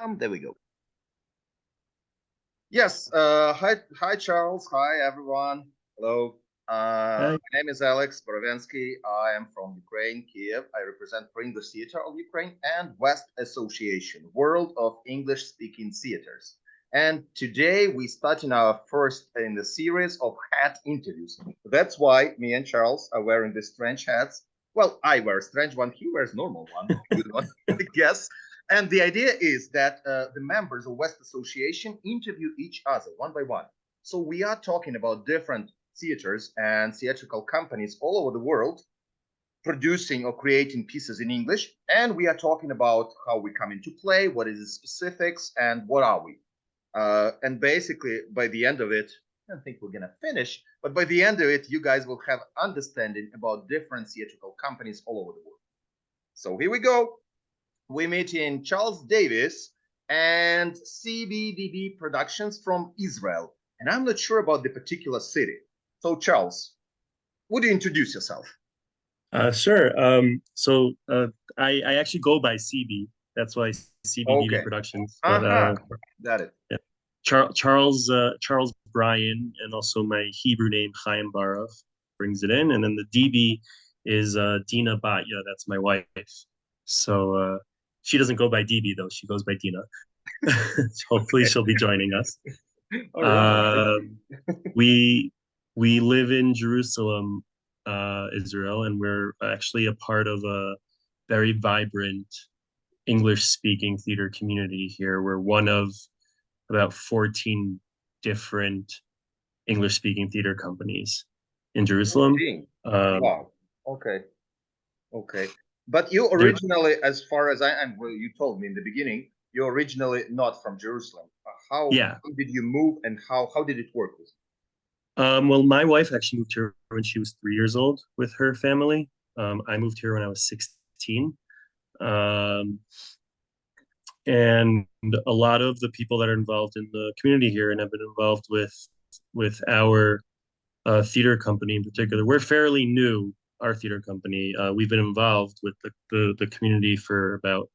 There we go. Yes. Hi, Charles. Hi, everyone. Hello. Hi. My name is Alex Borovenskiy. I am from Ukraine, Kiev. I represent ProEnglish Theater of Ukraine and West Association, World of English-Speaking Theaters. And today we start in our first in the series of hat interviews. That's why me and Charles are wearing these strange hats. Well, I wear a strange one. He wears normal one, a good one, I guess. And the idea is that the members of West Association interview each other one by one. So we are talking about different theaters and theatrical companies all over the world producing or creating pieces in English. And we are talking about how we come into play, what is the specifics, and what are we. And basically, by the end of it, I don't think we're going to finish, but by the end of it, you guys will have understanding about different theatrical companies all over the world. So here we go. We meet in Charles Davies and CBDB Productions from Israel. And I'm not sure about the particular city. So, Charles, would you introduce yourself? Sure. I actually go by CB. That's why CBDB Okay. Productions. But Uh-huh. Got it. yeah. Charles Bryan, and also my Hebrew name Chaim Baruch brings it in, and then the DB is Dena Batya. That's my wife. So she doesn't go by DB though. She goes by Dena. Hopefully, she'll be joining us. All right. Um, we we live in Jerusalem, Israel, and we're actually a part of a very vibrant English-speaking theater community here. We're one of about 14 different English-speaking theater companies in Jerusalem. 14. Um, Wow. Okay. Okay. But you there, originally, as far as I am, well, you told me in the beginning, you're originally not from Jerusalem. yeah. How did you move and how did it work with Well, my wife actually moved here when she was 3 years old with her family. I moved here when I was 16. Um, and a lot of the people that are involved in the community here and have been involved with our theater company in particular. We're fairly new, our theater company. We've been involved with the community for about,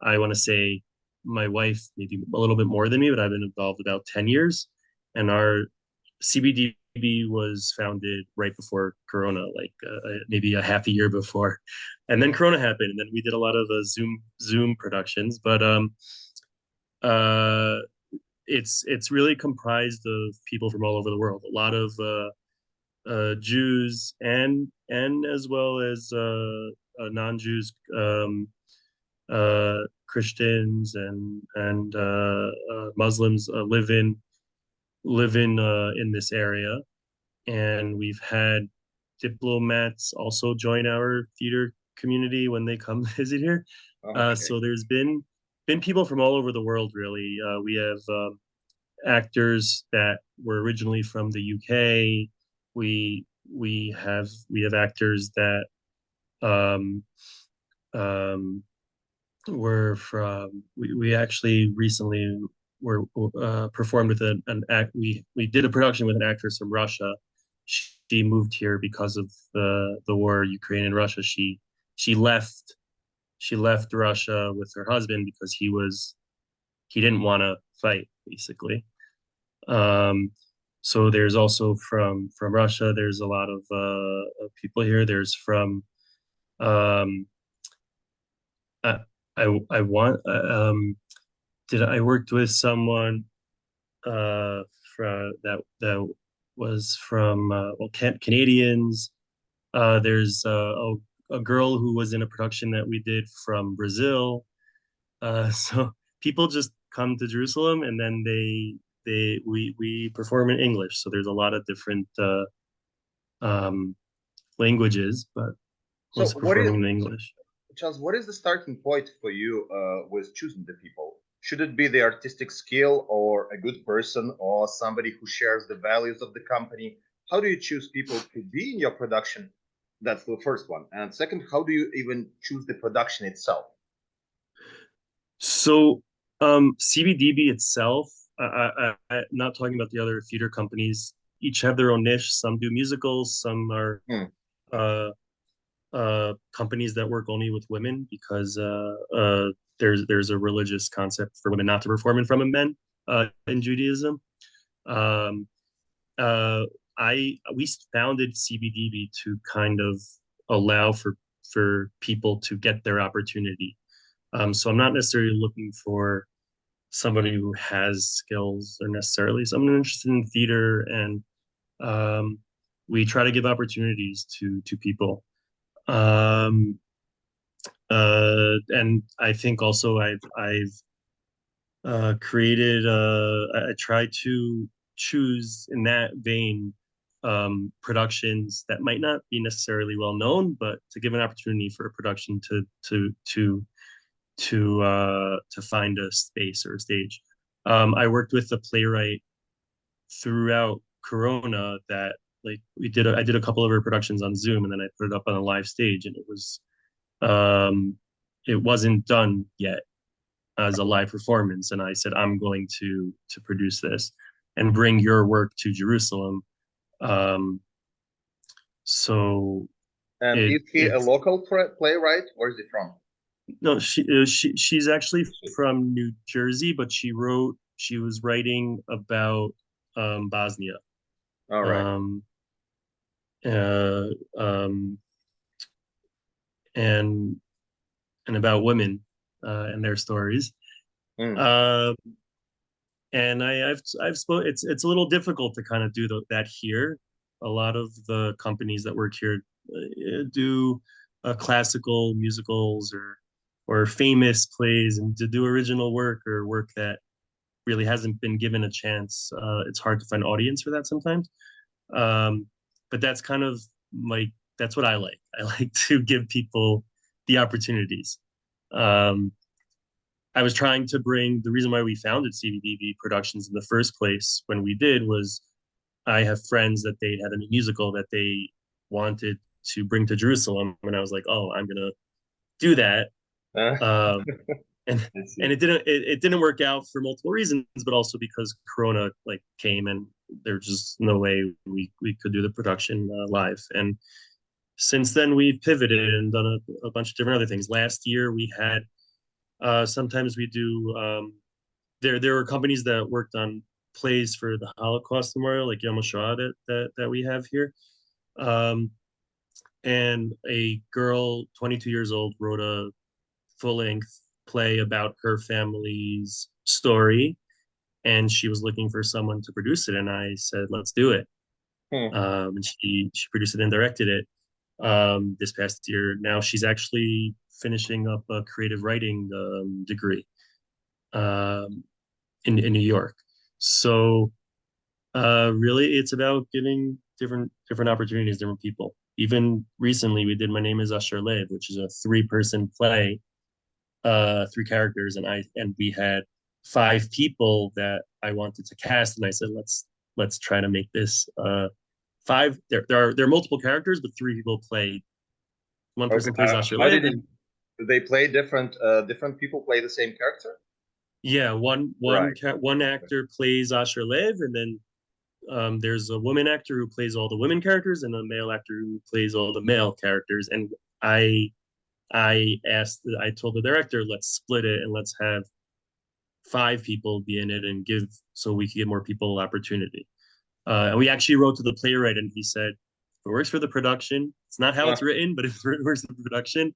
I want to say, my wife maybe a little bit more than me, but I've been involved about 10 years. And our CBDB was founded right before Corona, like maybe a half a year before, and then Corona happened, and then we did a lot of Zoom productions. But uh, it's really comprised of people from all over the world. A lot of Jews and as well as non-Jews, Christians and Muslims live in this area, and we've had diplomats also join our theater community when they come visit here. Okay. So there's been people from all over the world, really. We have actors that were originally from the UK. We have actors that um, um, were from. We actually recently were performed with an act. We did a production with an actress from Russia. She moved here because of the war, Ukraine and Russia. She left she left Russia with her husband because he didn't want to fight, basically. Um, so there's also from Russia. There's a lot of people here. There's from um, I I want did I worked with someone from that was from well Canadians. There's a girl who was in a production that we did from Brazil. So people just come to Jerusalem, and then we perform in English. So there's a lot of different um, languages, but So mostly performing in English. Charles, what is the starting point for you with choosing the people? Should it be the artistic skill or a good person or somebody who shares the values of the company? How do you choose people to be in your production? That's the first one. And second, how do you even choose the production itself? So CBDB itself, not talking about the other theater companies, each have their own niche. Some do musicals, some are Hmm. uh, companies that work only with women because there's a religious concept for women not to perform in front of men in Judaism. Um, uh, we founded CBDB to kind of allow for people to get their opportunity. So I'm not necessarily looking for somebody who has skills or necessarily someone interested in theater, and we try to give opportunities to people. Um, and I think also I've created I try to choose in that vein productions that might not be necessarily well known, but to give an opportunity for a production to find a space or a stage. I worked with a playwright throughout Corona that like I did a couple of her productions on Zoom, and then I put it up on a live stage, and um it wasn't done yet as a live performance, and I said I'm going to produce this and bring your work to Jerusalem. Um, so And it is he a it's local playwright? Where is he from? no she's actually from New Jersey, but she was writing about Bosnia, All right. um, uh, um, and about women and their stories. Mm. Uh, and I've spoke. It's a little difficult to kind of do that here. A lot of the companies that work here do classical musicals or famous plays, and to do original work or work that really hasn't been given a chance. It's hard to find audience for that sometimes. Um, but that's kind of like that's what I like. I like to give people the opportunities. Um, I was trying to bring the reason why we founded CBDB Productions in the first place when we did was I have friends that they had a musical that they wanted to bring to Jerusalem, and I was like, oh, I'm gonna do that. Uh, Um, and I see. and it didn't work out for multiple reasons, but also because Corona like came and there's just no way we could do the production live. And since then we've pivoted and done a bunch of different other things. Last year we had sometimes we do there were companies that worked on plays for the Holocaust Memorial, like Yom HaShoah that we have here. Um, and a girl, 22 years old, wrote a full length play about her family's story, and she was looking for someone to produce it. And I said, let's do it. Hmm. And she produced it and directed it this past year. Now she's actually finishing up a creative writing degree um, in New York. So really, it's about giving different opportunities, different people. Even recently, we did My Name Is Usher Lev, which is a three-person play, three characters, and we had five people that I wanted to cast, and I said let's try to make this five. There are multiple characters, but three people play. One Okay. person plays Usher How Lev, did it? and They play different people play the same character? yeah, Right. one Okay. actor plays Asher Lev, and then there's a woman actor who plays all the women characters, and a male actor who plays all the male characters. And I I told the director, let's split it and let's have five people be in it and give so we can give more people opportunity. And we actually wrote to the playwright, and he said, if it works for the production, it's not how Uh, it's written, but if it works for the production,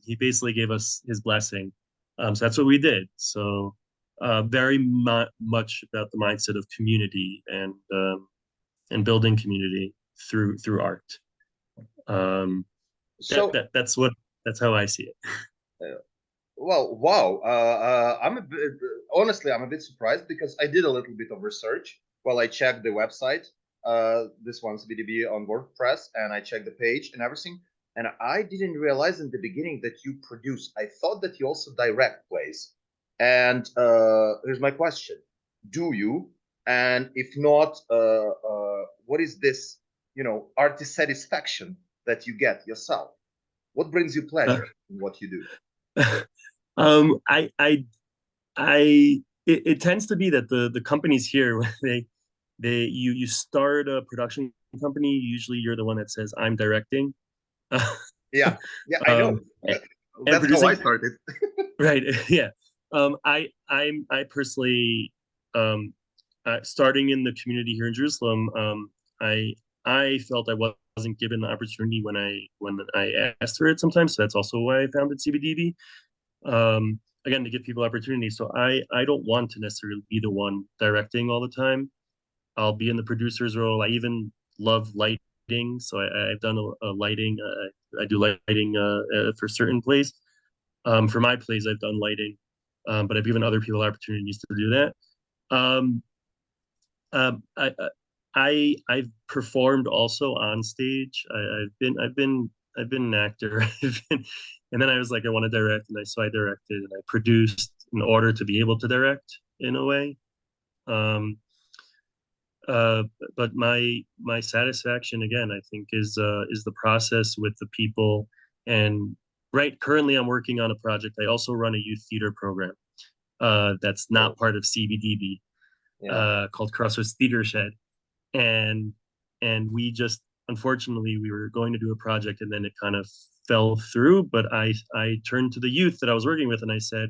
he basically gave us his blessing. So that's what we did. So very much about the mindset of community and building community through art. Um, so, that's how I see it. uh, well, wow. Honestly, I'm a bit surprised because I did a little bit of research while I checked the website. This one's BDB on WordPress, and I checked the page and everything. And I didn't realize in the beginning that you produce. I thought that you also direct plays. And here's my question: do you? And if not, what is this? Artist satisfaction that you get yourself? What brings you Uh, pleasure in what you do? um, I it tends to be that the companies here you start a production company, usually you're the one that says I'm directing Yeah, yeah, I know. um and That's how I producing. started. Right. Yeah. I personally, um, starting in the community here in Jerusalem, I I felt I wasn't given the opportunity when I asked for it sometimes. So that's also why I founded CBDB. Again, to give people opportunities. So I don't want to necessarily be the one directing all the time. I'll be in the producer's role. I even love lighting, so I've done a lighting. I do lighting for certain plays. For my plays, I've done lighting, but I've given other people opportunities to do that. Um, um, I, I've performed also on stage. I've been an actor. And then I was like, I want to direct, and I directed and I produced in order to be able to direct in a way. Um, uh, but my satisfaction again, I think, is the process with the people. And right currently, I'm working on a project. I also run a youth theater program that's not Cool. part of CBDB, Yeah. called Crossroads Theater Shed, and we just unfortunately we were going to do a project and then it kind of fell through. But I turned to the youth that I was working with and I said,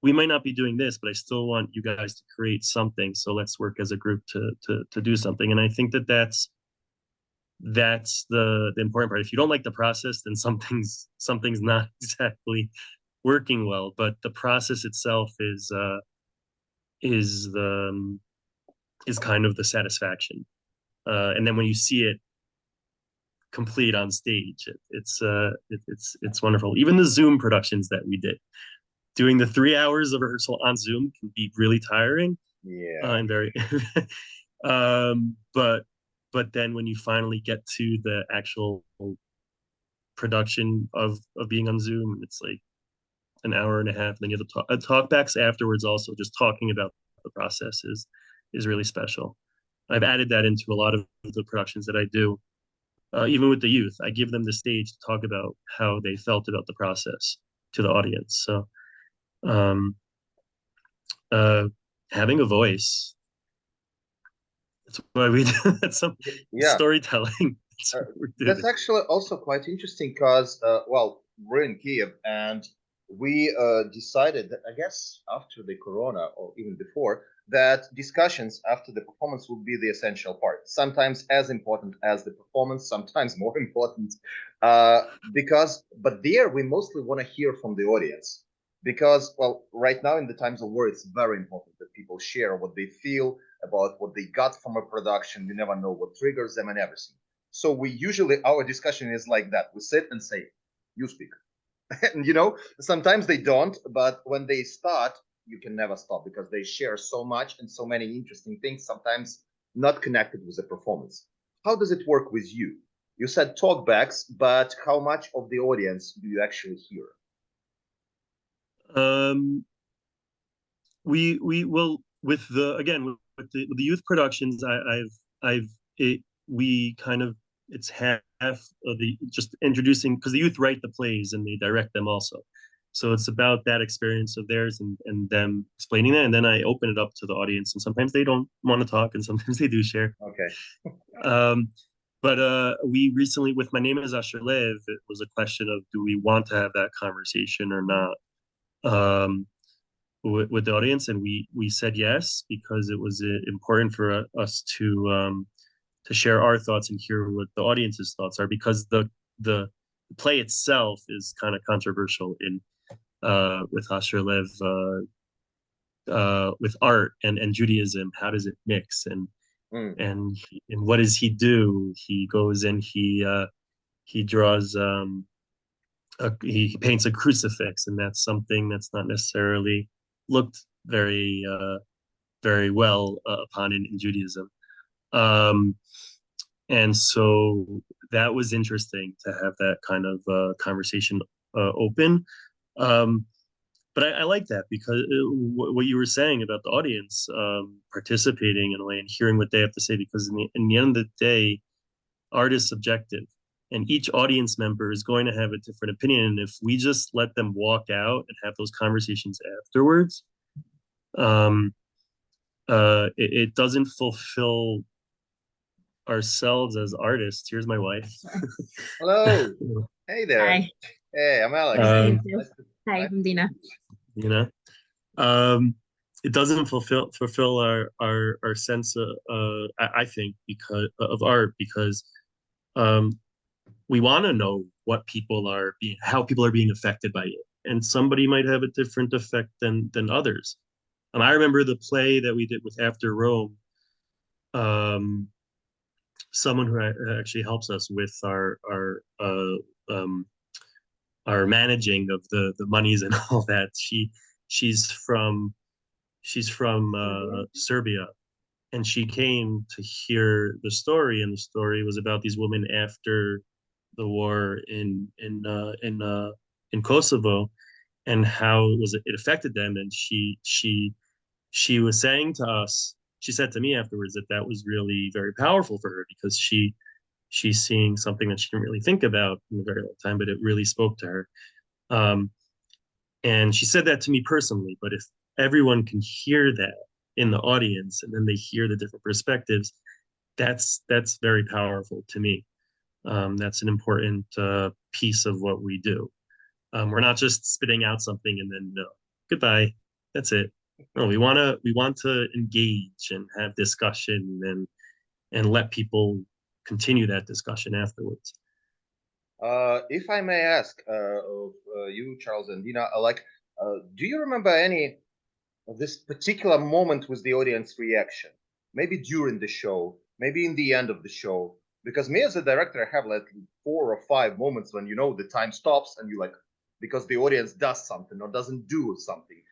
we might not be doing this, but I still want you guys to create something. So let's work as a group to do something. And I think that that's the important part. If you don't like the process, then something's not exactly working well. But the process itself is the is kind of the satisfaction. And then when you see it complete on stage, it's wonderful. Even the Zoom productions that we did, doing the 3 hours of rehearsal on Zoom can be really tiring Yeah. and very but then when you finally get to the actual production of being on Zoom, it's like an hour and a half. And then you have the talkbacks afterwards. Also, just talking about the process is really special. I've added that into a lot of the productions that I do. Even with the youth, I give them the stage to talk about how they felt about the process to the audience. So, um, uh, having a voice, that's why we do. That's some Yeah. storytelling. That's Uh, what we're that's doing. actually also quite interesting because, well, we're in Kiev and we decided that, I guess, after the corona or even before, that discussions after the performance would be the essential part. Sometimes as important as the performance, sometimes more important. But there we mostly want to hear from the audience. Because, well, right now in the times of war, it's very important that people share what they feel about what they got from a production. You never know what triggers them and everything. So we usually our discussion is like that. We sit and say, "You speak," and sometimes they don't, but when they start, you can never stop because they share so much and so many interesting things. Sometimes not connected with the performance. How does it work with you? You said talkbacks, but how much of the audience do you actually hear? Um, we will with the again with the youth productions. I've it we kind of it's half of the just introducing because the youth write the plays and they direct them also. So it's about that experience of theirs and them explaining that, and then I open it up to the audience, and sometimes they don't want to talk, and sometimes they do share. Okay. Um, but we recently, with My Name is Asher Lev, it was a question of do we want to have that conversation or not with the audience, and we said yes because it was important for us to share our thoughts and hear what the audience's thoughts are because the play itself is kind of controversial in with Asher Lev with art and Judaism. How does it mix Mm. and and what does he do? He goes and he draws he paints a crucifix, and that's something that's not necessarily looked very well upon in Judaism. Um, and so that was interesting to have that kind of conversation open. Um, but I like that because what you were saying about the audience participating in a way and hearing what they have to say, because in the end of the day, art is subjective and each audience member is going to have a different opinion. And if we just let them walk out and have those conversations afterwards, um, it doesn't fulfill ourselves as artists. Here's my wife. Hello. Hey there. Hi, Hey, I'm nice Alex. to meet um, you. Nice to, Hi, nice I'm to meet Dina. you. you know. It doesn't fulfill our sense of, I think, because of art, because um, we want to know how people are being affected by it, and somebody might have a different effect than others. I remember the play that we did with After Rome. Um, Someone who actually helps us with um, our managing of the monies and all that. She's from Serbia, and she came to hear the story, and the story was about these women after the war in Kosovo, and how it affected them. And she was saying to us, she said to me afterwards that that was really very powerful for her, because she's seeing something that she didn't really think about in a very long time, but it really spoke to her. Um, and she said that to me personally, but if everyone can hear that in the audience, and then they hear the different perspectives, that's very powerful to me. That's an important piece of what we do. We're not just spitting out something and then no, goodbye, that's it. No, we want to engage and have discussion, and let people continue that discussion afterwards. If I may ask of you, Charles and Dina, do you remember any of this particular moment with the audience reaction? Maybe during the show, maybe in the end of the show. Because me as a director, I have like 4 or 5 moments when the time stops and you like, because the audience does something or doesn't do something.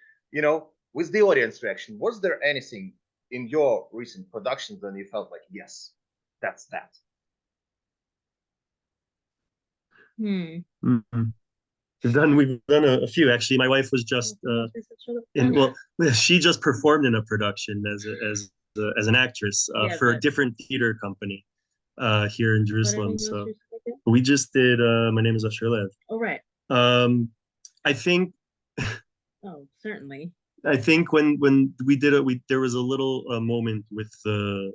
With the audience reaction, was there anything in your recent productions when you felt like, yes, that's that? Mm-hmm. We've done a few actually. My wife was just she just performed in a production as an actress for a different theater company here in Jerusalem. So we just did My Name Is Asher. Oh, right. I think Oh, certainly. I think when we did it, there was a little moment with the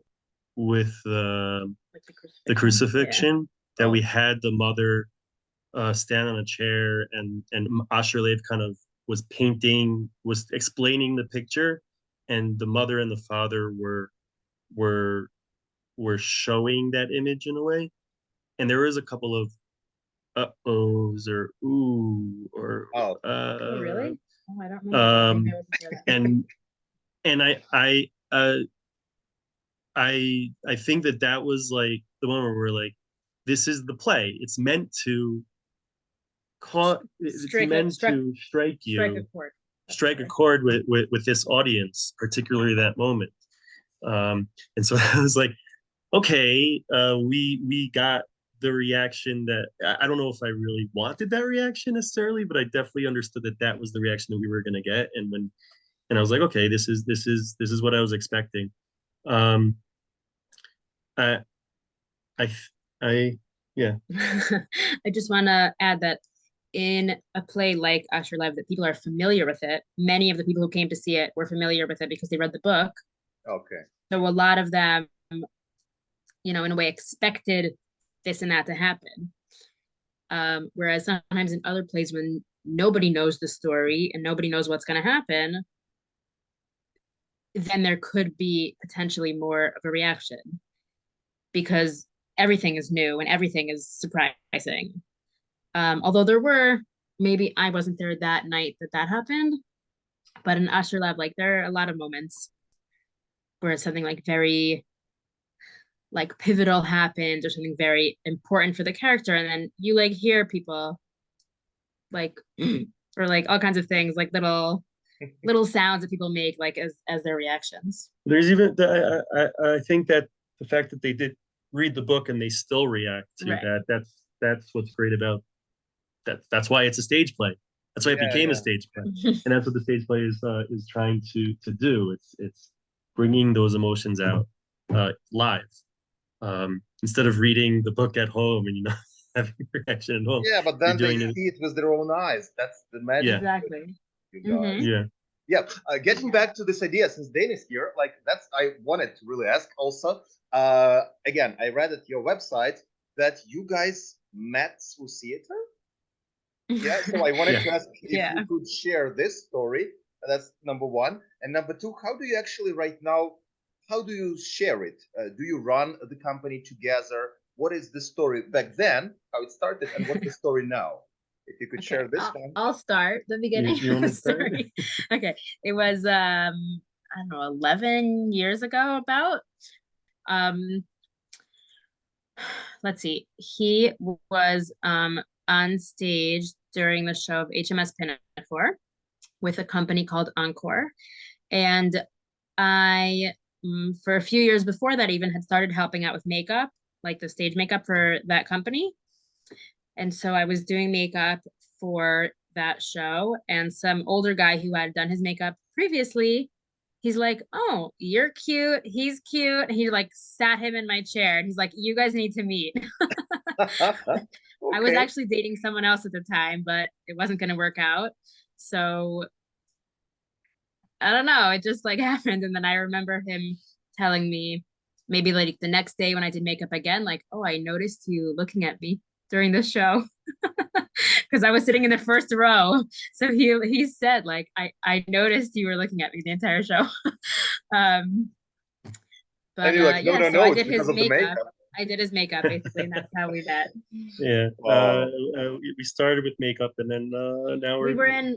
crucifixion that we had the mother stand on a chair, and Asherlev kind of was explaining the picture, and the mother and the father were were showing that image in a way, and there was a couple of uh-ohs or ooh or oh really? Oh, I don't know. And I think that was like the one where we're like, this is the play. It's meant to strike you, strike a chord with this audience, particularly that moment. And so I was like, okay, we got the reaction that I don't know if I really wanted that reaction necessarily, but I definitely understood that that was the reaction that we were going to get. And I was like, okay, this is what I was expecting. I I I yeah. I just want to add that in a play like Asher Lev, that people are familiar with it. Many of the people who came to see it were familiar with it because they read the book. Okay. So a lot of them, in a way, expected this and that to happen. Whereas sometimes in other plays, when nobody knows the story and nobody knows what's going to happen, then there could be potentially more of a reaction, because everything is new and everything is surprising. Although maybe I wasn't there that night that happened, but in Asher Lab, like there are a lot of moments where something like very like pivotal happens or something very important for the character, and then you like hear people like or like all kinds of things, like little sounds that people make like as their reactions. There's even I think that the fact that they did read the book and they still react to that's what's great about that's why it's a stage play. That's why it became a stage play, and that's what the stage play is trying to do. It's bringing those emotions out live, instead of reading the book at home and having a reaction at home. Yeah, but then they see it with their own eyes. That's the magic. Yeah. Exactly. Yeah. Yeah. Getting back to this idea, since Dana is here, like I wanted to really ask also. Again, I read at your website that you guys met through theater. Yeah, so I wanted Yeah. to ask if Yeah. you could share this story. That's number one. And number two, how do you actually right now, how do you share it? Do you run the company together? What is the story back then, how it started, and what's the story now? If you could Okay, share this one. I'll start the beginning You of want the me to start? story. Okay, it was I don't know, 11 years ago about. Um, let's see. He was on stage during the show of HMS Pinafore with a company called Encore, and I for a few years before that even had started helping out with makeup, like the stage makeup for that company. And so I was doing makeup for that show, and some older guy who had done his makeup previously, he's like, "Oh, you're cute. He's cute." And he like sat him in my chair, and he's like, "You guys need to meet." I was Okay. actually dating someone else at the time, but it wasn't going to work out. So I don't know. It just like happened. And then I remember him telling me maybe like the next day when I did makeup again, like, "Oh, I noticed you looking at me during the show." Because I was sitting in the first row. So he said, like, I noticed you were looking at me the entire show. um, And but you're like, no, yeah, no, so no, I it's did because his of the makeup. makeup. I did his makeup basically, and that's how we met. Yeah. Wow. We started with makeup, and then now We we're were in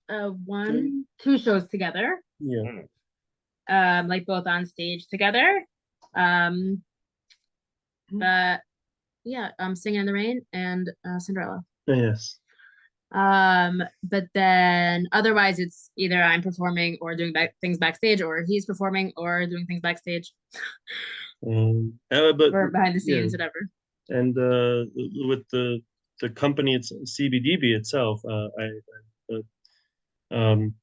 doing. two shows together, Yeah. Mm. like both on stage together. Um, but yeah, Singing in the Rain and Cinderella. Yes. But then otherwise it's either I'm performing or doing things backstage, or he's performing or doing things backstage, But or behind the yeah, scenes, whatever. and with the company, it's CBDB itself.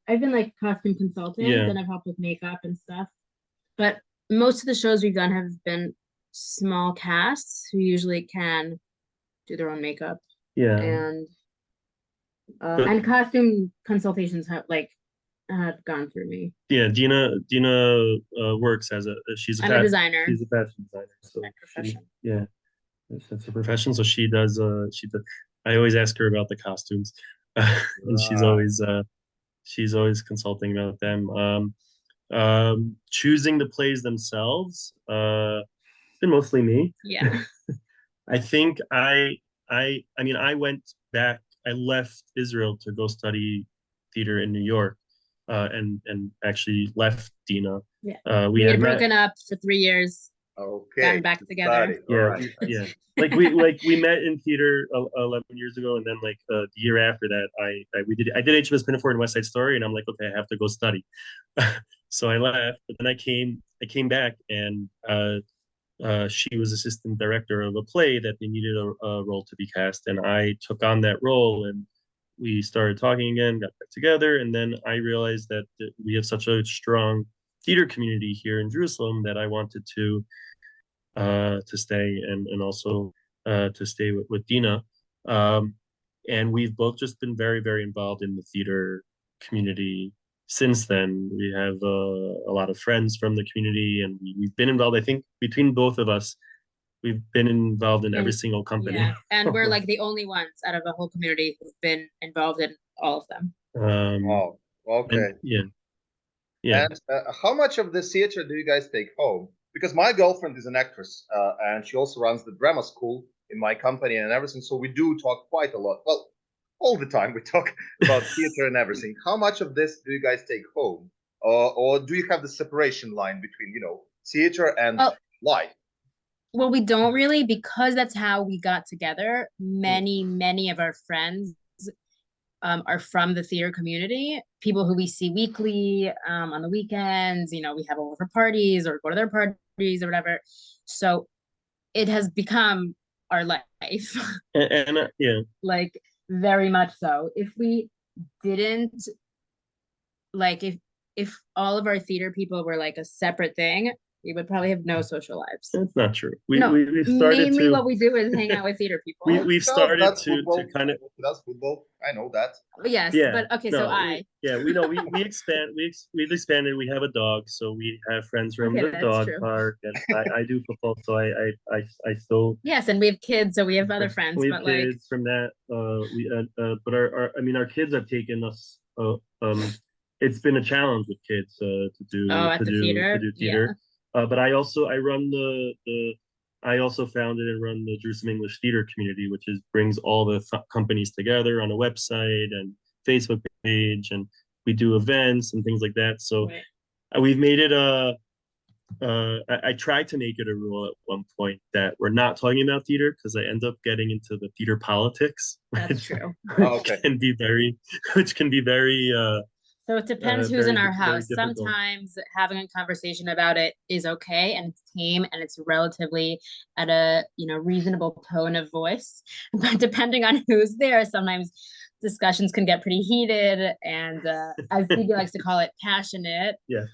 I've been like costume consultant, Yeah, and I've helped with makeup and stuff. But most of the shows we've done have been small casts who usually can do their own makeup, yeah. and But costume consultations have gone through me. yeah, Dena works as I'm a designer. she's a fashion designer. So My she, profession. yeah, that's her profession. So she does. I always ask her about the costumes, and Right. she's always consulting about them. Choosing the plays themselves, it's been mostly me. Yeah. I think I mean I went back. I left Israel to go study theater in New York, and actually left Dina. Yeah. We We had had met. broken up for 3 years, Okay. gotten back together. Study. All Yeah, right. I yeah. see. We met in theater 11 years ago, and then like the year after that, I did HMS Pinafore and West Side Story, and I'm like, okay, I have to go study. So I left, but then I came back, and she was assistant director of a play that they needed a role to be cast, and I took on that role, and we started talking again, got back together, and then I realized that we have such a strong theater community here in Jerusalem that I wanted to stay and also to stay with Dina. Um, and we've both just been very, very involved in the theater community since then. We have a lot of friends from the community, and we've been involved. I think between both of us, we've been involved in every And single company. yeah, and we're like the only ones out of the whole community who've been involved in all of them. um, Wow. and Okay. yeah, yeah, And how much of the theater do you guys take home? Because my girlfriend is an actress, and she also runs the drama school in my company and everything. So we do talk quite a lot. Well, all the time we talk about theater and everything. How much of this do you guys take home, or do you have the separation line between theater and Well, life? we don't really, because that's how we got together. Mm. Many of our friends are from the theater community, people who we see weekly, on the weekends. We have over for parties or go to their parties or whatever. So it has become our life. yeah, Like, very much so. If we didn't, like, if all of our theater people were like a separate thing, We would probably have no social lives. That's not true. No, We've started mainly to what we do is hang out with theater people. we've No, started that's to football. kind of That's football. I know that. Yes, yeah, but okay, so no, I. we know we've expanded. We have a dog, so we have friends from Okay, the that's dog true. park, and I do football, so I still Yes, and we have kids, so we have other friends, we have but like, kids from that. But I mean, our kids have taken us. It's been a challenge with kids oh, at the to theater, do yeah. theater. But I run the I also founded and run the Jerusalem English Theater community, which is brings all the companies together on a website and Facebook page, and we do events and things like that. So Right. we've made it a I tried to make it a rule at one point that we're not talking about theater because I end up getting into the theater politics, That's which, true. Oh, okay. which can be very So it depends who's in our very house. difficult. Sometimes having a conversation about it is okay and it's tame and it's relatively at a, reasonable tone of voice. But depending on who's there, sometimes discussions can get pretty heated and as Phoebe likes to call it, passionate. Yeah.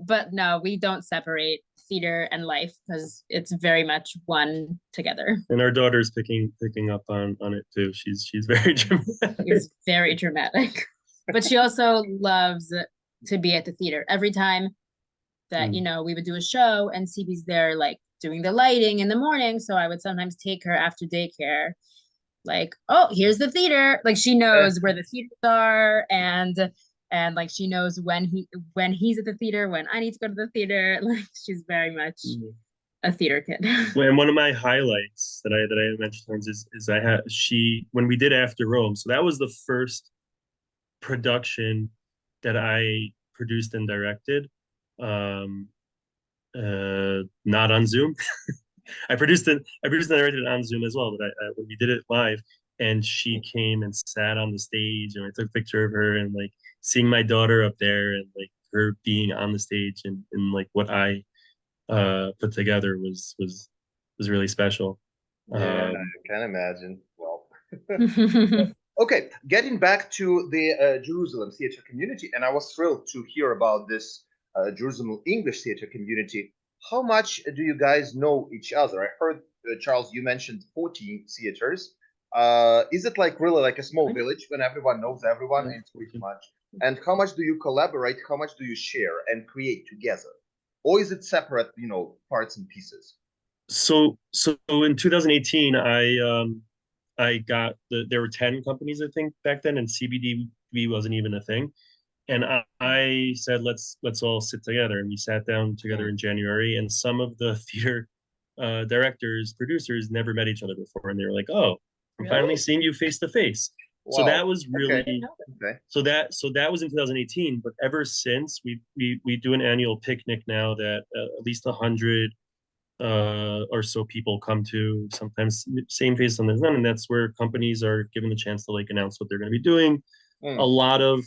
But no, we don't separate theater and life because it's very much one together. And our daughter's picking up on it too. She's very dramatic. It's very dramatic. But she also loves to be at the theater. Every time that, we would do a show and CB's there like doing the lighting in the morning. So I would sometimes take her after daycare, like, oh, here's the theater. Like she knows where the theaters are and like she knows when he's at the theater, when I need to go to the theater. Like she's very much a theater kid. And one of my highlights that I mentioned is I had when we did After Rome. So that was the first production that I produced and directed. Not on Zoom. I produced and directed it on Zoom as well, but when we did it live, and she came and sat on the stage, and I took a picture of her, and like seeing my daughter up there, and like her being on the stage, and like what I put together was really special. Yeah, I can imagine. Well, okay, getting back to the Jerusalem theater community, and I was thrilled to hear about this Jerusalem English theater community. How much do you guys know each other? I heard, Charles, you mentioned 14 theaters. Is it like really like a small village when everyone knows everyone and it's pretty much? And how much do you collaborate? How much do you share and create together? Or is it separate, parts and pieces? So in 2018, I got there were 10 companies I think back then, and CBDB wasn't even a thing. And I said, let's all sit together, and we sat down together in January. And some of the theater directors, producers never met each other before, and they were like, "Oh, I'm finally seeing you face to face." So that was really okay. So that was in 2018. But ever since, we do an annual picnic now that at least 100 or so people come to. Sometimes same face, sometimes none, and that's where companies are given the chance to like announce what they're going to be doing. A lot of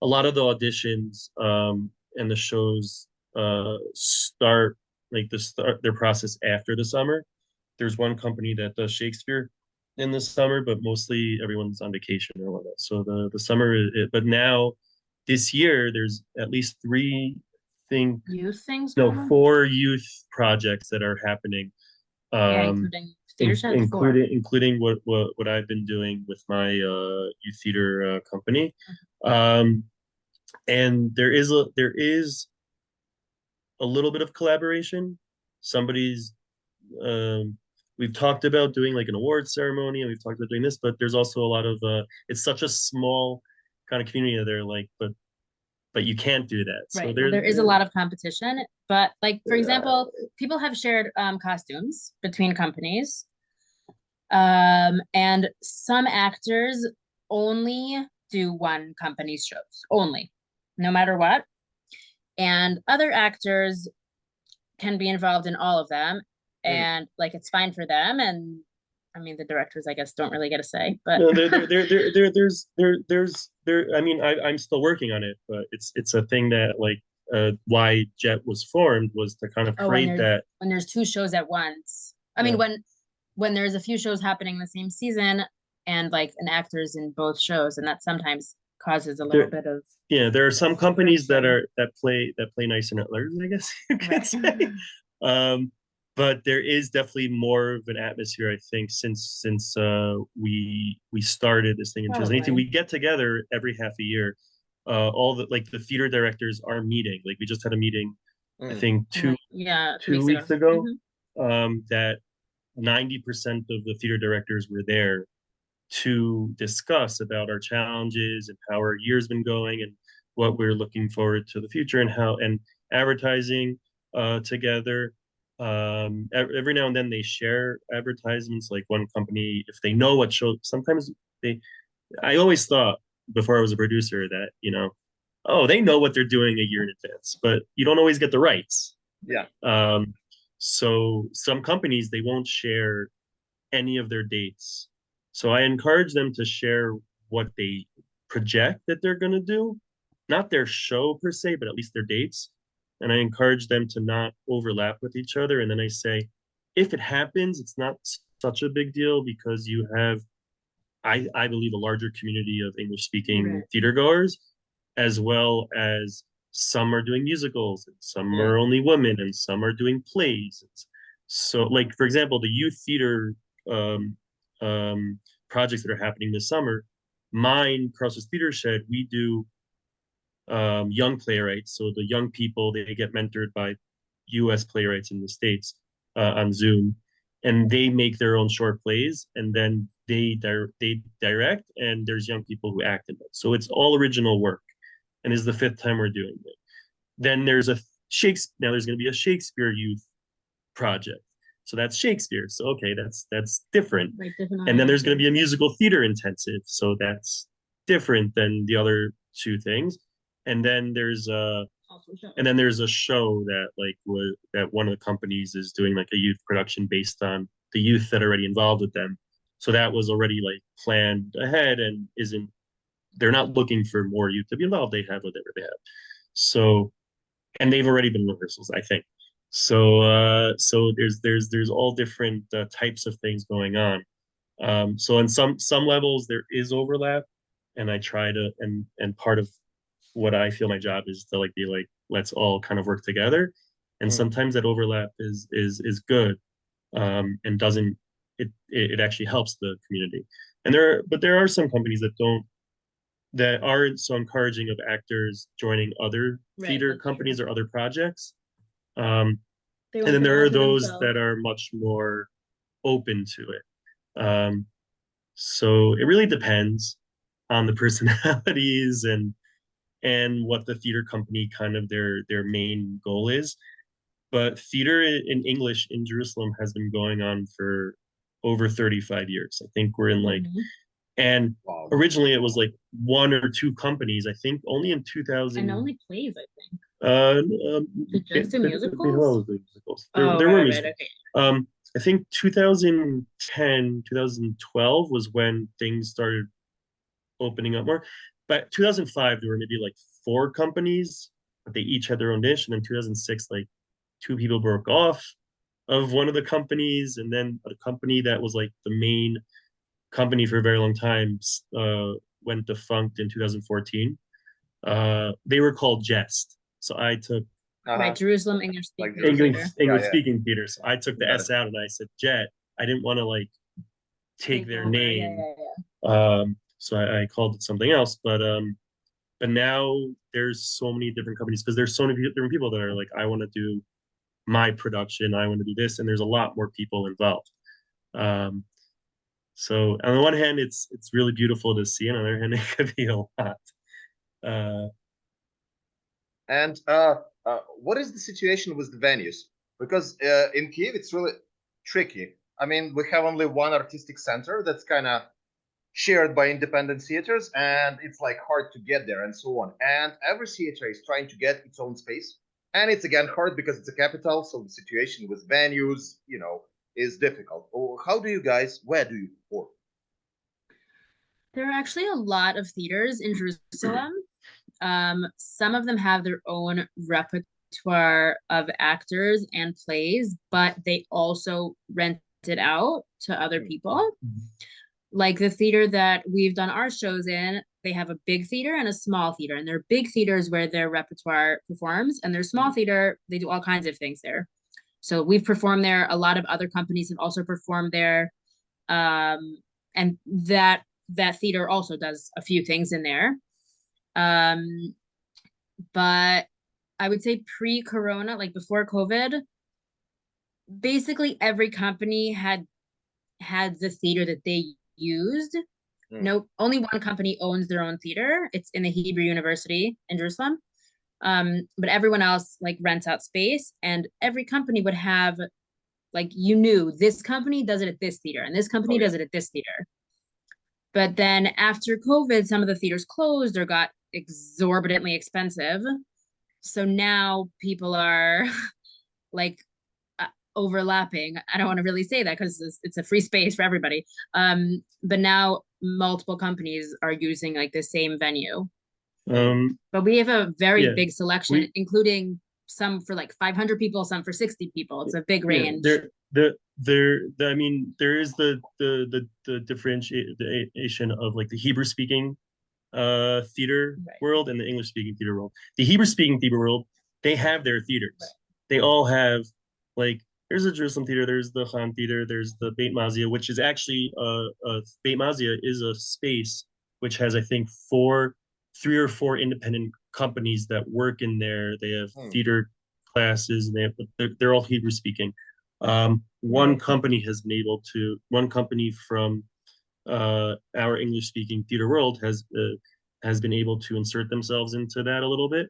the auditions and the shows start their process after the summer. There's one company that does Shakespeare in the summer, but mostly everyone's on vacation or whatnot. So the summer but now this year there's at least youth things. no, 4 youth projects that are happening. Including theater including what I've been doing with my youth theater company. And there is a little bit of collaboration. Somebody's we've talked about doing like an awards ceremony, and we've talked about doing this, but there's also a lot of it's such a small kind of community that they're like, but you can't do that. Right. So there is a lot of competition, but like for example, people have shared costumes between companies. And some actors only do one company's shows, only, no matter what. And other actors can be involved in all of them, and like it's fine for them. And I mean, the directors, I guess, don't really get a say, but no, I mean, I'm still working on it, but it's a thing that like why Jet was formed was to kind of create that when there's 2 shows at once. I mean, when there's a few shows happening the same season and like an actor's in both shows, and that sometimes causes a little bit of there are some companies that friction. play nicer than others, I guess you could Right. say. But there is definitely more of an atmosphere, I think, since we started this thing in 2018. Probably. We get together every half a year. All the theater directors are meeting. Like we just had a meeting, I Mm. think Yeah, 2 2 weeks ago. weeks ago. Mhm. That 90% of the theater directors were there to discuss about our challenges and how our year's been going and what we're looking forward to the future and how and advertising together. Every now and then they share advertisements. Like one company, if they know what show, sometimes they. I always thought before I was a producer that oh, they know what they're doing a year in advance, but you don't always get the rights. Yeah. So some companies they won't share any of their dates. So I encourage them to share what they project that they're going to do, not their show per se, but at least their dates. And I encourage them to not overlap with each other. And then I say, if it happens, it's not such a big deal because you have, I believe, a larger community of English speaking Right. theater goers, as well as some are doing musicals and some Mm. are only women and some are doing plays. So, like, for example, the youth theater um, projects that are happening this summer. Mine, Crossroads Theater Shed, we do young playwrights. So the young people, they get mentored by U.S. playwrights in the States on Zoom, and they make their own short plays, and then they direct, and there's young people who act in it. So it's all original work, and is the fifth time we're doing it. Then there's a Shakespeare. Now there's going to be a Shakespeare youth project. So that's Shakespeare. So okay, that's different. Like different And then there's going to audiences. be a musical theater intensive. So that's different than the other two things. And then there's a Also shows. and then there's a show that that one of the companies is doing like a youth production based on the youth that are already involved with them. So that was already like planned ahead and isn't they're not looking for more youth to be involved. They have whatever they have. So and they've already been rehearsals, I think. So there's all different types of things going on. So on some levels there is overlap, and I try to and part of what I feel my job is to like be like let's all kind of work together, and Mm. sometimes that overlap is good, and doesn't it actually helps the community. And there are some companies that aren't so encouraging of actors joining other Right, theater that's companies true. or other projects. Um, They and want then them there all are to those themselves. that are much more open to it. So it really depends on the personalities and what the theater company kind of their main goal is. But theater in English in Jerusalem has been going on for over 35 years. I think we're in like Mhm. and Wow. originally it was like one or two companies. I think only in And 2000 only plays, I think. Did yeah, just the they were musicals? always doing musicals. Oh, There were right, musicals. okay. I think 2010, 2012 was when things started opening up more. But 2005, there were maybe like four companies, but they each had their own dish. And then 2006, like two people broke off of one of the companies, and then a company that was like the main company for a very long time went defunct in 2014. They were called Jest. So I took Right, Uh-huh. Jerusalem English Like speaking Jerusalem. theater. Yeah, English yeah. speaking theater. So I took the Got it. S out and I said Jet. I didn't want to like take Take their over. Yeah, name. yeah, yeah. So I called it something else. But now there's so many different companies because there's so many different people that are like, I want to do my production, I want to do this, and there's a lot more people involved. Um, so on the one hand, it's really beautiful to see, and on the other hand, it could be a lot. Uh, And what is the situation with the venues? Because in Kiev, it's really tricky. I mean, we have only one artistic center that's kind of shared by independent theaters, and it's like hard to get there and so on. And every theater is trying to get its own space. And it's again hard because it's a capital, so the situation with venues, is difficult. Or how do you guys, where do you perform? There are actually a lot of theaters in Jerusalem. Some of them have their own repertoire of actors and plays, but they also rent it out to other people. Like the theater that we've done our shows in, they have a big theater and a small theater, and their big theater is where their repertoire performs, and their small theater, they do all kinds of things there. So we've performed there. A lot of other companies have also performed there. And that theater also does a few things in there. But I would say pre-corona, like before COVID, basically every company had the theater that they used. No, only one company owns their own theater. It's in the Hebrew University in Jerusalem. But everyone else like rents out space, and every company would have, like, you knew this company does it at this theater and this company does it at this theater. But then after COVID, some of the theaters closed or got exorbitantly expensive. So now people are like overlapping. I don't want to really say that because it's a free space for everybody. But now multiple companies are using like the same venue. But we have a very big selection, including some for like 500 people, some for 60 people. It's a big range. I mean, there is the differentiation of like the Hebrew speaking theater world and the English speaking theater world. The Hebrew speaking theater world, they have their theaters. They all have, like, there's a Jerusalem theater, there's the Han theater, there's the Beit Mazia, which is actually Beit Mazia is a space which has, I think, 3 or 4 independent companies that work in there. They have theater classes, and they're all Hebrew speaking. One company from our English speaking theater world has been able to insert themselves into that a little bit.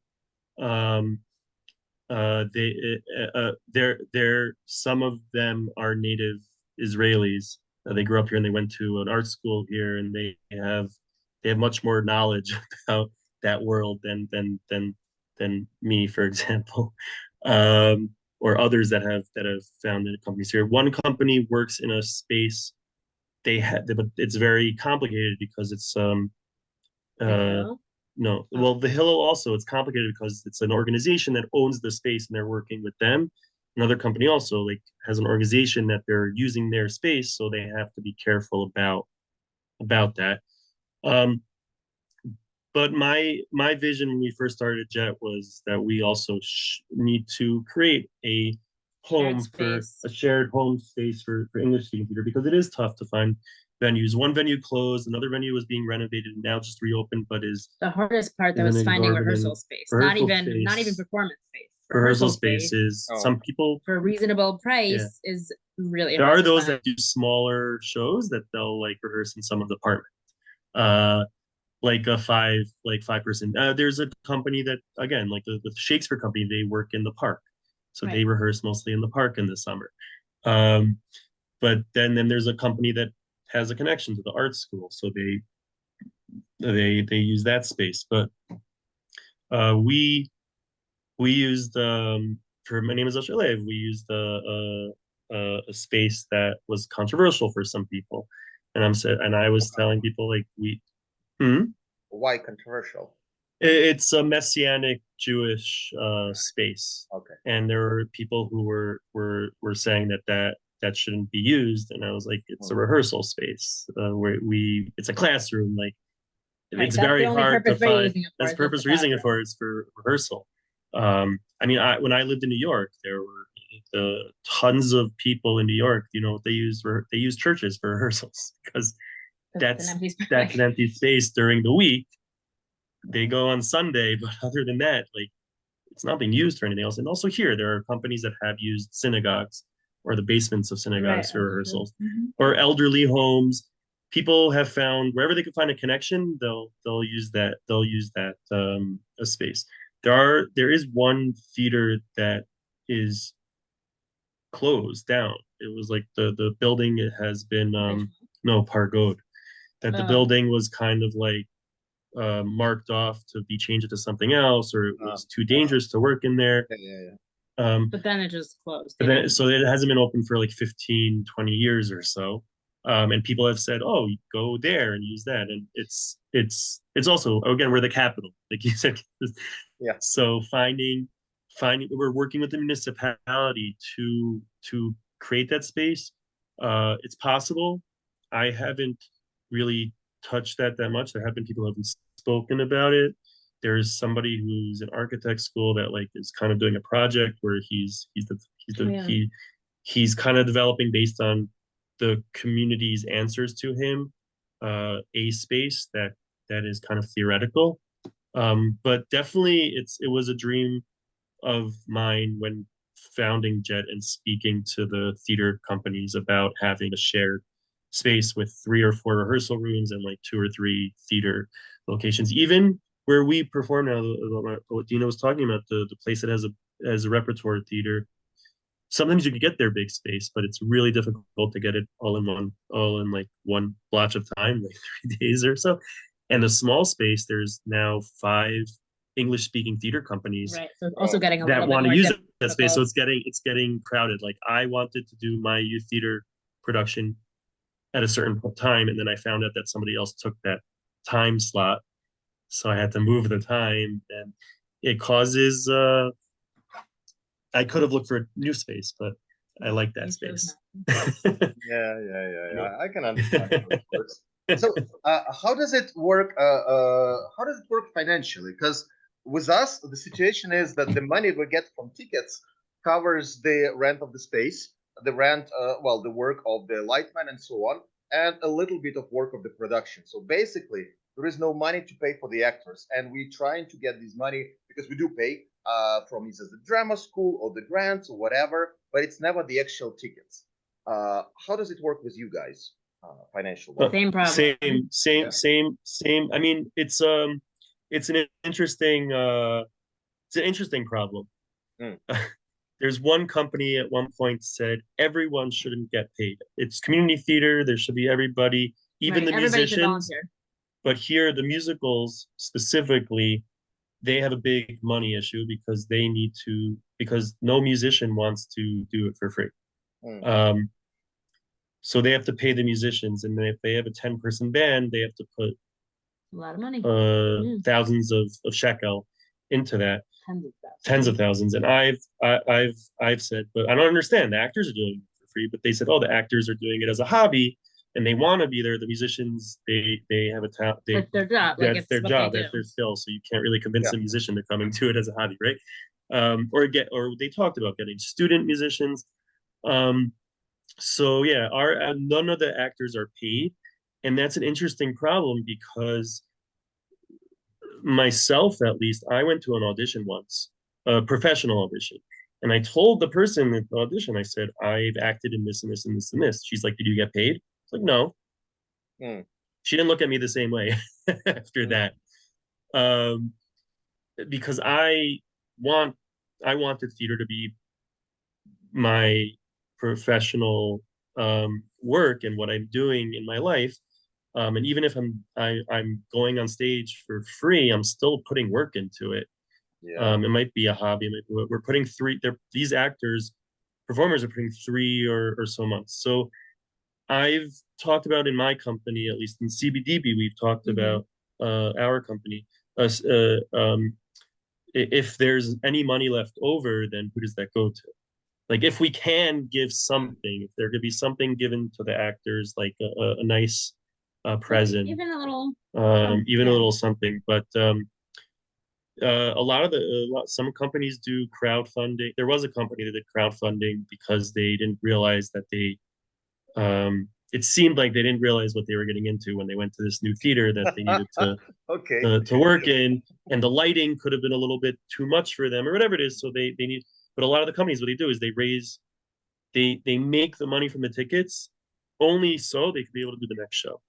Some of them are native Israelis. They grew up here and they went to an art school here, and they have much more knowledge about that world than me, for example, or others that have founded companies here. One company works in a space. But it's very complicated because it's no, well, the Hillel also, it's complicated because it's an organization that owns the space and they're working with them. Another company also like has an organization that they're using their space, so they have to be careful about that. But my vision when we first started Jet was that we also need to create a shared home space for English speaking theater, because it is tough to find venues. One venue closed, another venue was being renovated and now just reopened, but is the hardest part though is finding rehearsal space. Not even performance space. Rehearsal space is some people for a reasonable price is really there are those that do smaller shows that they'll like rehearse in some of the apartment. Like a 5 person. There's a company that, again, like the Shakespeare company, they work in the park. So they rehearse mostly in the park in the summer. But then there's a company that has a connection to the art school, so they use that space. But we used for My Name is Australia, we used a space that was controversial for some people, and I was telling people like Why controversial? It's a Messianic Jewish space. Okay. And there were people who were saying that shouldn't be used, and I was like, it's a rehearsrsal space where it's a classroom. Like it's very hard to find. That's the purpose we're using it for. Is for rehearsal. I mean, when I lived in New York, there were tons of people in New York. You know, they use churches for rehearsals because that's an empty space during the week. They go on Sunday, but other than that, like, it's not being used for anything else. And also here, there are companies that have used synagogues or the basements of synagogues for rehearsals, or elderly homes. People have found wherever they can find a connection, they'll use that. They'll use that a space. There is one theater that is closed down. It was like the building, it has been no, Pargod. That the building was kind of like marked off to be changed to something else, or it was too dangerous to work in there. But then it just closed. So it hasn't been open for like 15, 20 years or so. And people have said, oh, go there and use that. And it's also, again, we're the capital, like you said. So we're working with the municipality to create that space. It's possible. I haven't really touch that much. There have been people who haven't spoken about it. There's somebody who's in architect school that like is kind of doing a project where he's kind of developing based on the community's answers to him, a space that is kind of theoretical. But definitely it was a dream of mine when founding Jet and speaking to the theater companies about having a shared space with 3 or 4 rehearsal rooms and like 2 or 3 theater locations. Even where we perform now, what Dina was talking about, the place that has a repertoire theater. Sometimes you can get their big space, but it's really difficult to get it all in like one blotch of time, like 3 days or so. And the small space, there's now 5 English speaking theater companies Right. So it's also getting a that little bit want to more use that space. So difficult. it's getting crowded. Like I wanted to do my youth theater production at a certain time, and then I found out that somebody else took that time slot. So I had to move the time, and it causes I could have looked for a new space, but I like that You chose space. Yeah. I can understand how it works. So, how does it work? How does it work financially? Because with us, the situation is that the money we get from tickets covers the rent of the space, the rent, well, the work of the lightman and so on, and a little bit of work of the production. So basically, there is no money to pay for the actors, and we're trying to get this money because we do pay from either the drama school or the grants or whatever, but it's never the actual tickets. How does it work with you guys, financial wise? Same problem. Same. I mean, it's an interesting problem. Mm. There's one company at one point said everyone shouldn't get paid. It's community theater. There should be everybody, even Right. the Everybody should musicians. volunteer. But here, the musicals specifically, they have a big money issue because no musician wants to do it for free. Mm. So they have to pay the musicians, and then if they have a 10-person band, they have to put A lot of money. thousands of shekel into that, Tens of thousands. tens of thousands. And I've said, but I don't understand. The actors are doing it for free, but they said, oh, the actors are doing it as a hobby, and they want to be there. The musicians, they have a talent. It's their job. Like That's it's their what job. they That's do. their skill. So you can't really convince Yeah. a musician to come and do it as a hobby, right? Or they talked about getting student musicians. So yeah, our none of the actors are paid, and that's an interesting problem because myself, at least, I went to an audition once, a professional audition, and I told the person at the audition, I said, I've acted in this and this and this and this. She's like, did you get paid? It's like, no. Mm. She didn't look at me the same way after that, um, because I wanted theater to be my professional work and what I'm doing in my life. And even if I'm going on stage for free, I'm still putting work into it. Yeah. It might be a hobby. We're putting these actors, performers are putting 3 or so months. So I've talked about in my company, at least in CBDB, we've talked about our company. If there's any money left over, then who does that go to? Like if we can give something, if there could be something given to the actors, like a nice present, Even a little. even a Yeah. little something. But some companies do crowdfunding. There was a company that did crowdfunding because they didn't realize that it seemed like they didn't realize what they were getting into when they went to this new theater that they needed Okay. to work in, and the lighting could have been a little bit too much for them or whatever it is. So they need, but a lot of the companies, what they do is they make the money from the tickets only so they could be able to do the next show.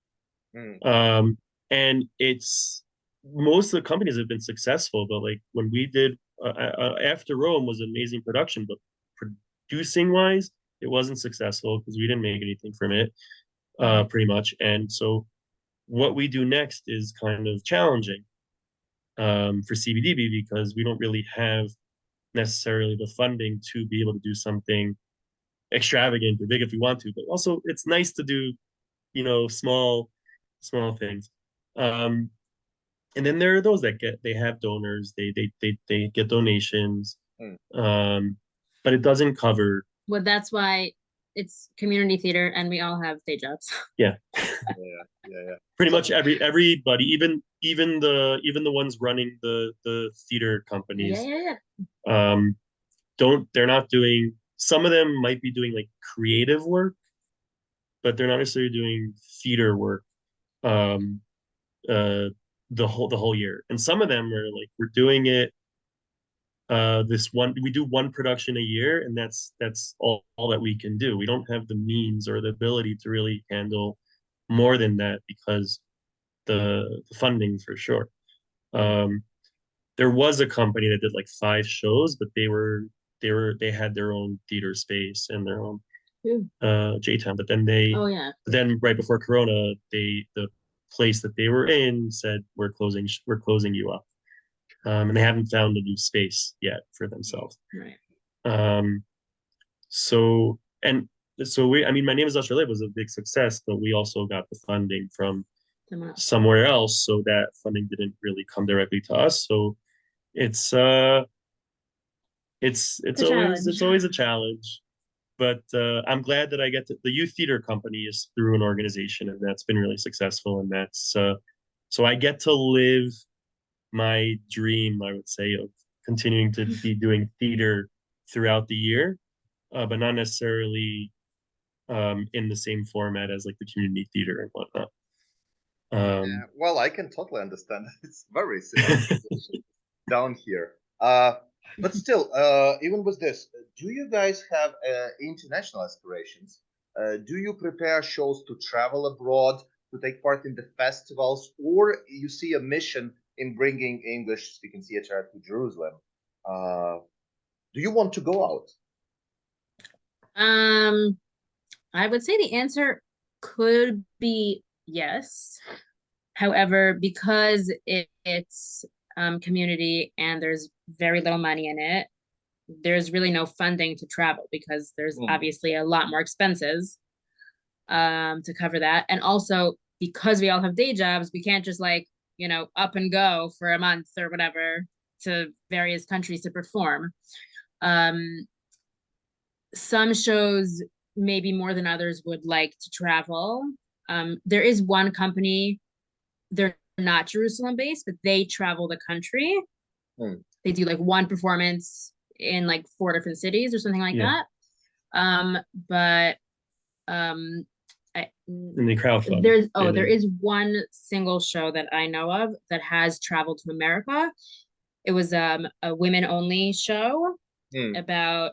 Mm. And it's most of the companies have been successful, but like when we did After Rome was an amazing production, but producing wise, it wasn't successful because we didn't make anything from it, pretty much. And so what we do next is kind of challenging for CBDB because we don't really have necessarily the funding to be able to do something extravagant or big if we want to, but also it's nice to do, small things. And then there are those that they have donors, they get donations, Mm. but it doesn't cover. Well, that's why it's community theater, and we all have day jobs. Yeah. Yeah. Pretty So, much everybody, even the ones running the theater Yeah, companies, yeah, um, they're not doing. Some of them might be doing like creative work, but they're not necessarily doing theater work. Um, uh, the whole year, and some of them are like we're doing it. This one we do one production a year, and that's all that we can do. We don't have the means or the ability to really handle more than that because the funding for sure. Um, there was a company that did like 5 shows, but they had their own theater space and their own yeah. J-Town. But then right before Corona, the place that they were in said we're closing you up. And they haven't found a new space yet for themselves. Right. Um, so and so I mean, My Name is Australia was a big success, but we also got the funding from somewhere else, so that funding didn't really come directly to us. So it's uh it's a always challenge. it's always a challenge. But I'm glad that the youth theater company is through an organization, and that's been really successful. And that's so I get to live my dream, I would say, of continuing to be doing theater throughout the year, but not necessarily in the same format as like the community theater and whatnot. well, I can totally understand. It's very similar situation down here. But still, even with this, do you guys have international aspirations? Do you prepare shows to travel abroad, to take part in the festivals, or you see a mission in bringing English-speaking theater to Jerusalem? Uh, do you want to go out? Um, I would say the answer could be yes. However, because it's community and there's very little money in it, there's really no funding to travel because there's obviously a lot more expenses to cover that. And also because we all have day jobs, we can't just like, up and go for a month or whatever to various countries to perform. Um, some shows, maybe more than others, would like to travel. There is one company, they're not Jerusalem based, but they travel the country. They do like one performance in like 4 different cities or something like Yeah. that. But In the crowdfund. There is one single show that I know of that has traveled to America. It was a women only show about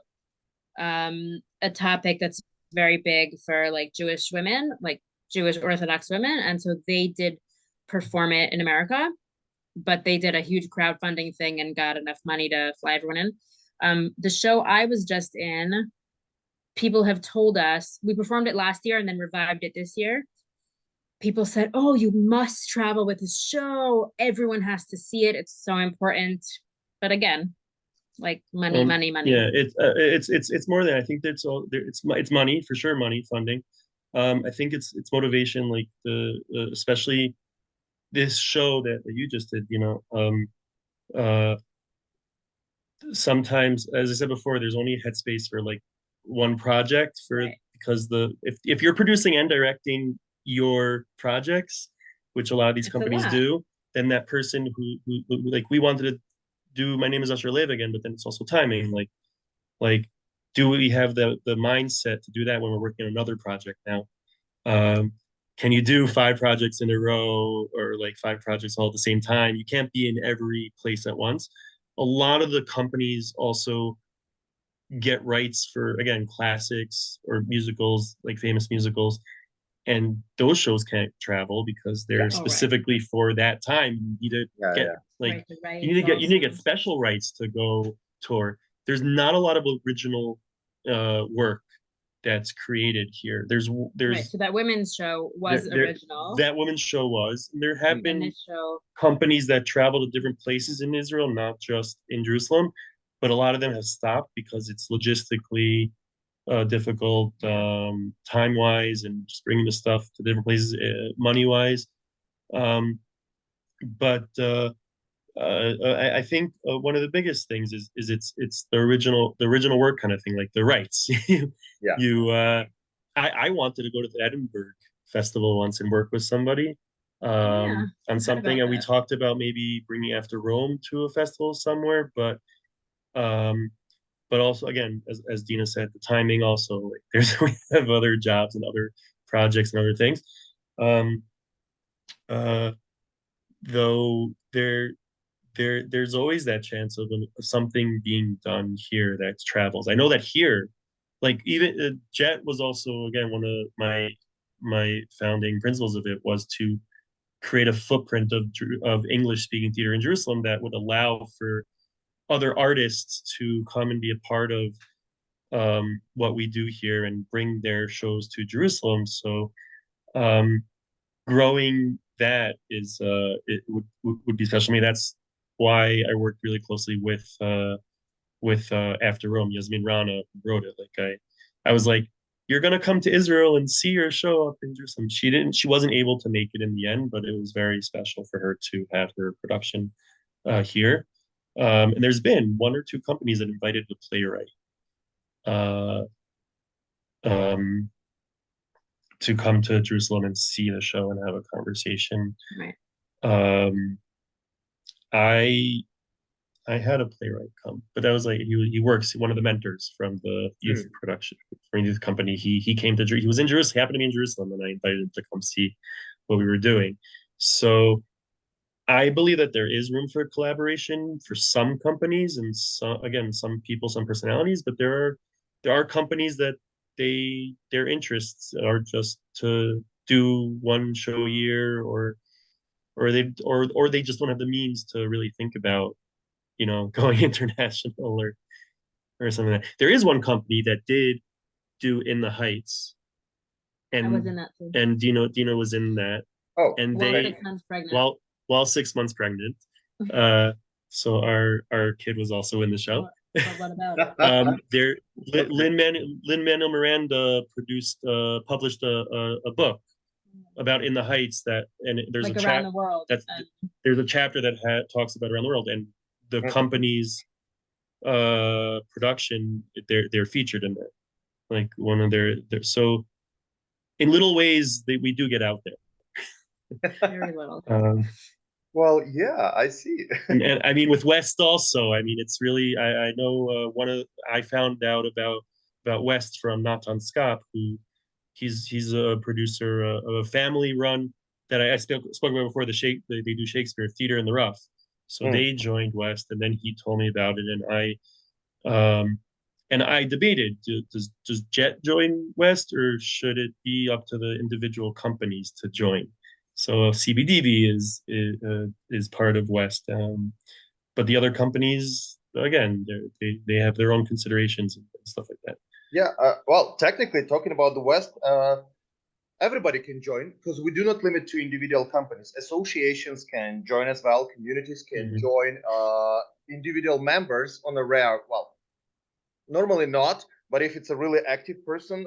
a topic that's very big for like Jewish women, like Jewish Orthodox women. And so they did perform it in America, but they did a huge crowdfunding thing and got enough money to fly everyone in. The show I was just in, people have told us, we performed it last year and then revived it this year. People said, "Oh, you must travel with this show. Everyone has to see it. It's so important." But again, like money. Yeah, it's more than I think. That's all. It's money for sure. Money funding. I think it's motivation. Like especially this show that you just did. Sometimes, as I said before, there's only a headspace for like one project because if you're producing and directing your projects, which a lot of these companies do, then that person who like we wanted to do My Name is Usher Live again, but then it's also timing. Like do we have the mindset to do that when we're working on another project now? Can you do 5 projects in a row or like 5 projects all at the same time? You can't be in every place at once. A lot of the companies also get rights for, again, classics or musicals, like famous musicals, and those shows can't travel because they're specifically for that time. You need to get like you need to get special rights to go tour. There's not a lot of original work that's created here. There's so that women's show was original. That women's show was. And there have been companies that travel to different places in Israel, not just in Jerusalem, but a lot of them have stopped because it's logistically difficult, time wise, and just bringing the stuff to different places, money wise. But I think one of the biggest things is it's the original work kind of thing, like the rights. Yeah. You I wanted to go to the Edinburgh Festival once and work with somebody Yeah, on I've heard something, about and we that. talked about maybe bringing After Rome to a festival somewhere, um, but also again, as Dina said, the timing also, like there's we have other jobs and other projects and other things. Um, uh, though there's always that chance of something being done here that travels. I know that here, like even Jet was also again one of my founding principles of it was to create a footprint of English speaking theater in Jerusalem that would allow for other artists to come and be a part of what we do here and bring their shows to Jerusalem. So um, growing that is it would be special to me. That's why I worked really closely with After Rome. Yasmin Rana wrote it. Like I was like, you're gonna come to Israel and see your show up in Jerusalem. She wasn't able to make it in the end, but it was very special for her to have her production here. And there's been one or two companies that invited the playwright uh, um, to come to Jerusalem and see the show and have a conversation. Right. Um, I I had a playwright come, but that was like he works one of the mentors from the youth Mm. production from the youth company. He came to he was in Jerusalem, he happened to be in Jerusalem, and I invited him to come see what we were doing. So I believe that there is room for collaboration for some companies and some again some people, some personalities, but there are companies that their interests are just to do one show a year or they just don't have the means to really think about going international or something like that. There is one company that did do In the Heights, I was in and that too. Dina was in that, Oh, and Well, they 6 months pregnant. while 6 months pregnant, uh, so our kid was also in the show. But what about it? There okay. Lin Manuel Miranda published a book about In the Heights and there's a Like around the world. that's there's a chapter that talks about around the world and the Mhm. company's production they're featured in that, like one of their so in little ways we do get out Very little. there. Well, yeah, I see. And I mean with West also, I mean it's really I know I found out about West from Natan Skop, who he's a producer of a family run that I spoke about before. They do Shakespeare Theater in the Rough, so Mm. they joined West, and then he told me about it, um and I debated, does Jet join West or should it be up to the individual companies to join? So CBDB is part of West, but the other companies again they have their own considerations and stuff like that. Yeah, well, technically, talking about the West, everybody can join because we do not limit to individual companies. Associations can join as well. Communities can Mhm. join. Individual members on a rare, well, normally not, but if it's a really active person,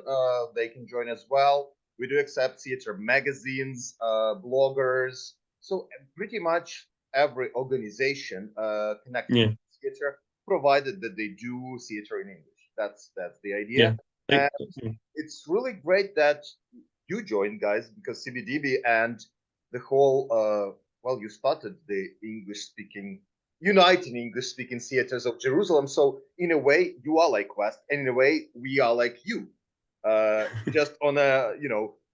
they can join as well. We do accept theater magazines, bloggers. So pretty much every organization connected Yeah, to theater, provided that they do theater in English. That's the idea. yeah, like, And it's really great that you joined, guys, because CBDB and the whole well, you started the English speaking uniting English speaking theaters of Jerusalem. So in a way, you are like West, and in a way, we are like you, just on a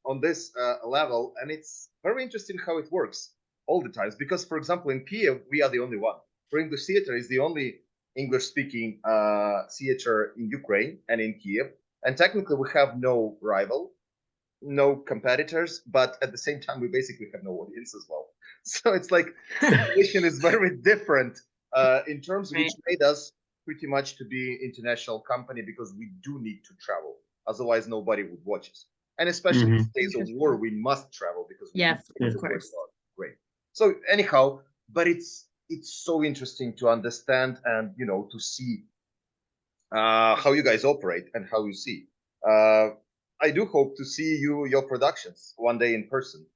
on this level. And it's very interesting how it works all the times. Because, for example, in Kiev, we are the only one. For English theater is the only English speaking theater in Ukraine and in Kiev. And technically, we have no rival, no competitors, but at the same time, we basically have no audience as well. So it's like situation is very different in terms which Right. made us pretty much to be international company because we do need to travel. Otherwise, nobody would watch us. And especially in mhm, days of war, we must travel because we Yes, do of the work course. great. So anyhow, but it's so interesting to understand and to see how you guys operate and how you see. Uh, I do hope to see your productions one day in person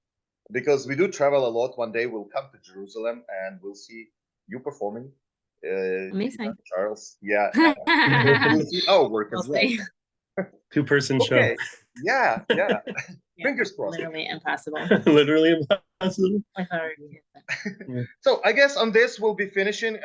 because we do travel a lot. One day we'll come to Jerusalem and we'll see you performing. Amazing. Charles, yeah, we'll see our work We'll as well. see. Two-person show. Okay, yeah. Yeah, Fingers crossed. literally impossible. Literally impossible. With our kids. So I guess on this we'll be finishing.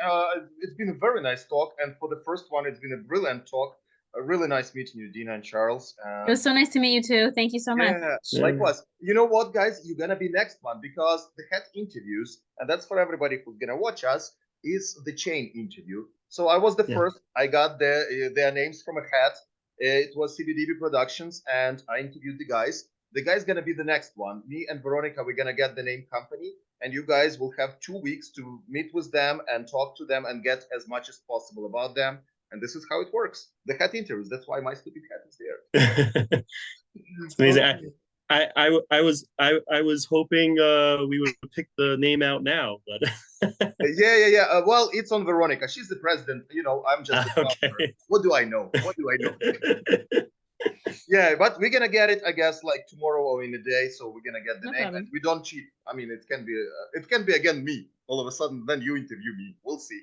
It's been a very nice talk, and for the first one, it's been a brilliant talk. Really nice meeting you, Dena and Charles. It was so nice to meet you too. Thank you so much. Yeah, Yeah. likewise. You know what, guys? You're gonna be next one because the head interviews, and that's for everybody who's gonna watch us, is the chain interview. So I was the Yeah. first. I got their names from a hat. It was CBDB Productions, and I interviewed the guys. The guy's gonna be the next one. Me and Veronica, we're gonna get the name company, and you guys will have 2 weeks to meet with them and talk to them and get as much as possible about them. And this is how it works. The hat interviews. That's why my stupid hat is there. It's amazing. Okay. I was hoping we would pick the name out now, but Yeah. Well, it's on Veronica. She's the president. You know, I'm just the okay. founder. What do I know? Yeah, but we're gonna get it, I guess, like tomorrow or in a day. So we're gonna get the No name, problem. and we don't cheat. I mean, it can be again me. All of a sudden, then you interview me. We'll see.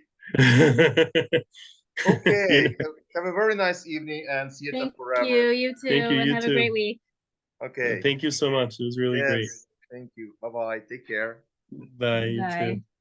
Okay. Have a very nice evening and see you Thank forever. you. You too. Thank you, And you have a too. great week. Okay. Thank you so much. It was really great. Yes. Thank you. Bye bye. Take care. Bye, you too. Bye.